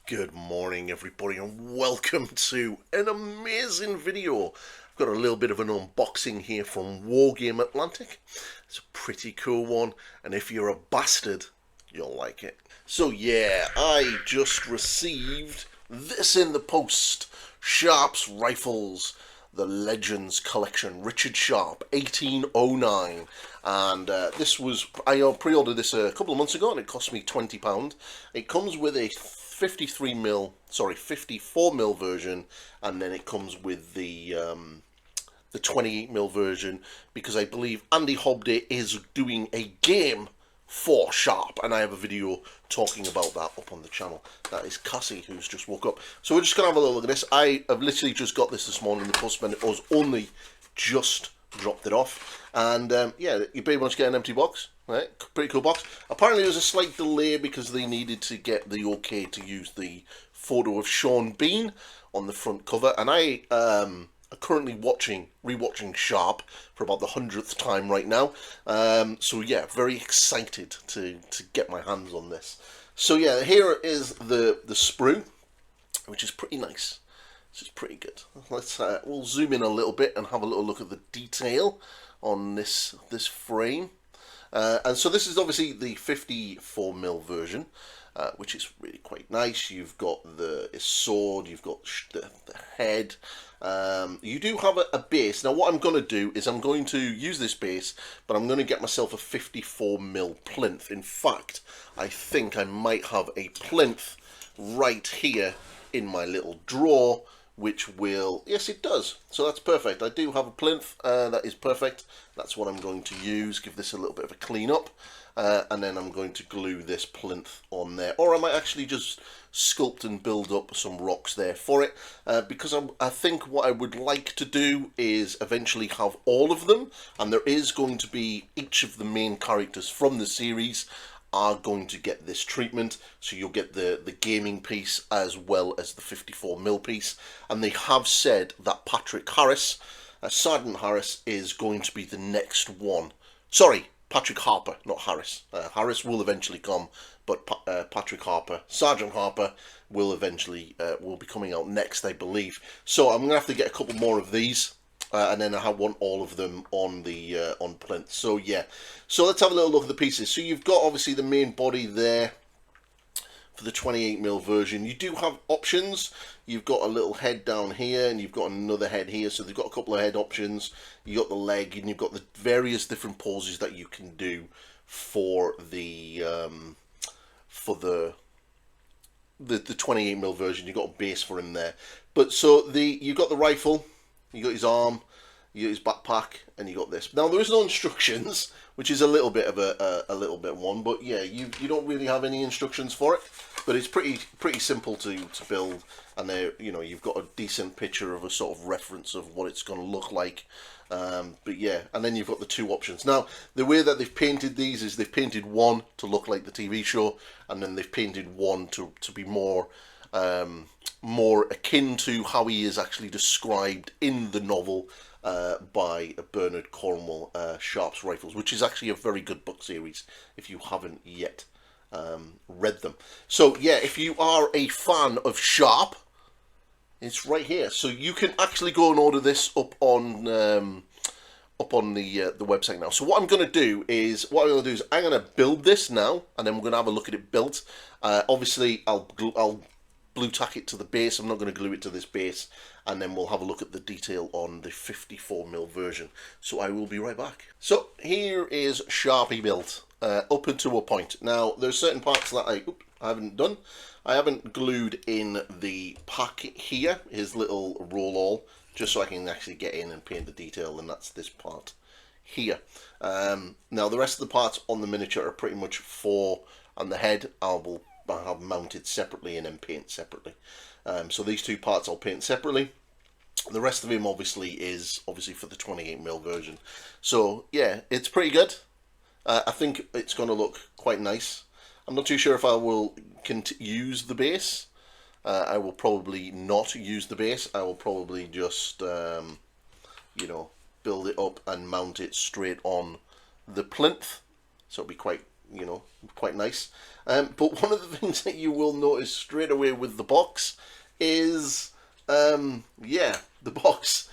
Good morning everybody and welcome to an amazing video. I've got a little bit of an unboxing here from Wargame Atlantic. It's a pretty cool one, and if you're a bastard, you'll like it. So yeah, I just received this in the post. Sharpe's Rifles, the Legends Collection, Richard Sharpe, 1809. And this was, I pre-ordered this a couple of months ago and it cost me £20. It comes with a 54mm version, and then it comes with the 28mm version, because I believe Andy Hobday is doing a game for Sharpe, and I have a video talking about that up on the channel. That is Cassie, who's just woke up. So we're just going to have a little look at this. I have literally just got this morning in the post, and it was only just dropped it off. And yeah, you pretty much get an empty box. Right, pretty cool box. Apparently there's a slight delay because they needed to get the okay to use the photo of Sean Bean on the front cover, and I am currently rewatching Sharpe for about the 100th time right now. So yeah, very excited to get my hands on this. So yeah, here is the sprue, which is pretty nice. This is pretty good. Let's we'll zoom in a little bit and have a little look at the detail on this frame. And so this is obviously the 54mm version, which is really quite nice. You've got the sword, you've got the head. You do have a base. Now what I'm going to do is I'm going to use this base, but I'm going to get myself a 54mm plinth. In fact, I think I might have a plinth right here in my little drawer, which will, yes it does, so that's perfect. I do have a plinth, that is perfect. That's what I'm going to use. Give this a little bit of a clean up, and then I'm going to glue this plinth on there, or I might actually just sculpt and build up some rocks there for it, because I think what I would like to do is eventually have all of them, and there is going to be each of the main characters from the series are going to get this treatment. So you'll get the gaming piece as well as the 54mm piece, and they have said that Patrick Harris, Sergeant Harris, is going to be the next one. Sorry, Patrick Harper, not Harris. Harris will eventually come, but Patrick Harper, Sergeant Harper, will eventually will be coming out next, I believe. So I'm gonna have to get a couple more of these. And then I want all of them on the on plinth. So yeah, so let's have a little look at the pieces. So you've got obviously the main body there for the 28mm version. You do have options. You've got a little head down here, and you've got another head here. So they've got a couple of head options. You got the leg, and you've got the various different poses that you can do for the 28mm version. You've got a base for him there. But so you've got the rifle. You got his arm, you got his backpack, and you got this. Now there is no instructions, which is a little bit of a little bit one, but yeah, you don't really have any instructions for it. But it's pretty simple to build, and there, you know, you've got a decent picture of a sort of reference of what it's going to look like. But yeah, and then you've got the two options. Now the way that they've painted these is they've painted one to look like the TV show, and then they've painted one to be more akin to how he is actually described in the novel by Bernard Cornwell, Sharpe's Rifles, which is actually a very good book series if you haven't yet read them. So yeah, if you are a fan of Sharpe, it's right here. So you can actually go and order this up on the website now. So what I'm going to do is I'm going to build this now, and then we're going to have a look at it built. Obviously, I'll blue tack it to the base. I'm not going to glue it to this base, and then we'll have a look at the detail on the 54mm version. So I will be right back. So here is Sharpie built up until a point. Now there's certain parts that I haven't done. I haven't glued in the pack here, his little roll-all, just so I can actually get in and paint the detail, and that's this part here. Now the rest of the parts on the miniature are pretty much and the head I have mounted separately and then paint separately. So these two parts I'll paint separately. The rest of him obviously for the 28mm version. So yeah, it's pretty good. I think it's going to look quite nice. I'm not too sure if I will use the base. I will probably not use the base. I will probably just you know, build it up and mount it straight on the plinth. so it'll be quite, you know, quite nice. But one of the things that you will notice straight away with the box is, yeah, the box.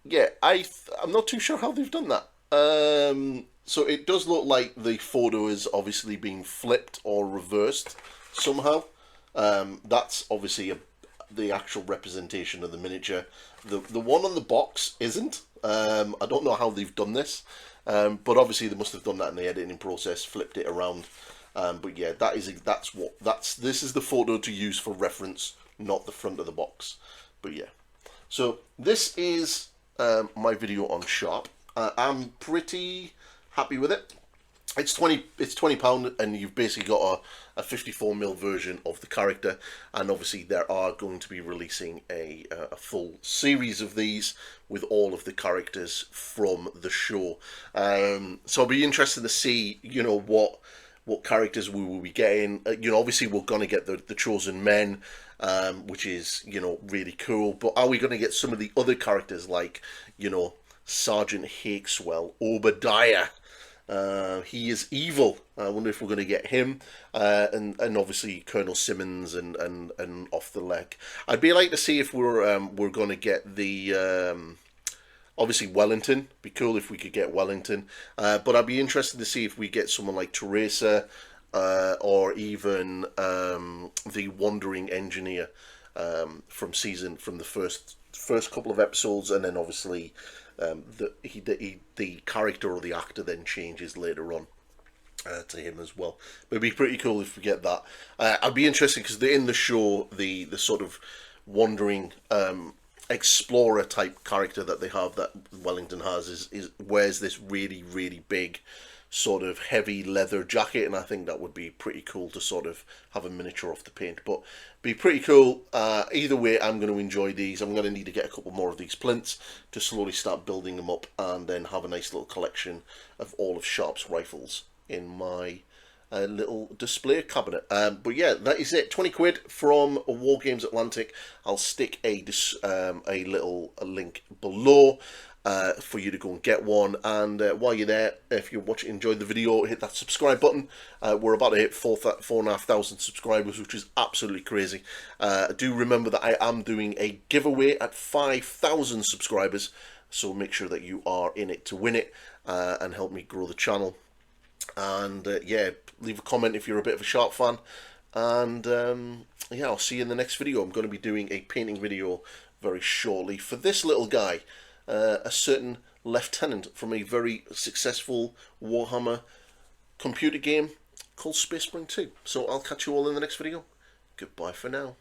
Yeah, I'm not too sure how they've done that. So it does look like the photo is obviously being flipped or reversed somehow. That's obviously the actual representation of the miniature. The one on the box isn't. I don't know how they've done this, but obviously they must have done that in the editing process, flipped it around. But yeah, this is the photo to use for reference, not the front of the box. But yeah, so this is my video on Sharpe. I'm pretty happy with it. It's £20, and you've basically got a 54mm version of the character, and obviously there are going to be releasing a full series of these with all of the characters from the show. So I'll be interested to see, you know, what characters we will be getting. You know, obviously we're going to get the Chosen Men, which is, you know, really cool. But are we going to get some of the other characters like, you know, Sergeant Hakeswell, Obadiah? He is evil. I wonder if we're going to get him, and obviously Colonel Simmons and off the leg. I'd be like to see if we're going to get the obviously Wellington. Be cool if we could get Wellington, but I'd be interested to see if we get someone like Teresa, or even the Wandering Engineer from the first couple of episodes, and then obviously the character or the actor then changes later on to him as well. But it'd be pretty cool if we get that. I'd be interested because in the show, the sort of wandering explorer type character that they have, that Wellington has, is wears this really, really big sort of heavy leather jacket, and I think that would be pretty cool to sort of have a miniature of the paint. But be pretty cool. Either way, I'm going to enjoy these. I'm going to need to get a couple more of these plinths to slowly start building them up, and then have a nice little collection of all of Sharpe's rifles in my little display cabinet. But yeah, that is it. 20 quid from Wargames Atlantic. I'll stick a little link below for you to go and get one. And while you're there, if you're enjoyed the video, hit that subscribe button. We're about to hit 4,500 subscribers, which is absolutely crazy. Do remember that I am doing a giveaway at 5,000 subscribers, so make sure that you are in it to win it, and help me grow the channel. And yeah, leave a comment if you're a bit of a Sharpe fan. And yeah, I'll see you in the next video. I'm going to be doing a painting video very shortly for this little guy, a certain lieutenant from a very successful Warhammer computer game called Space Marine 2. So I'll catch you all in the next video. Goodbye for now.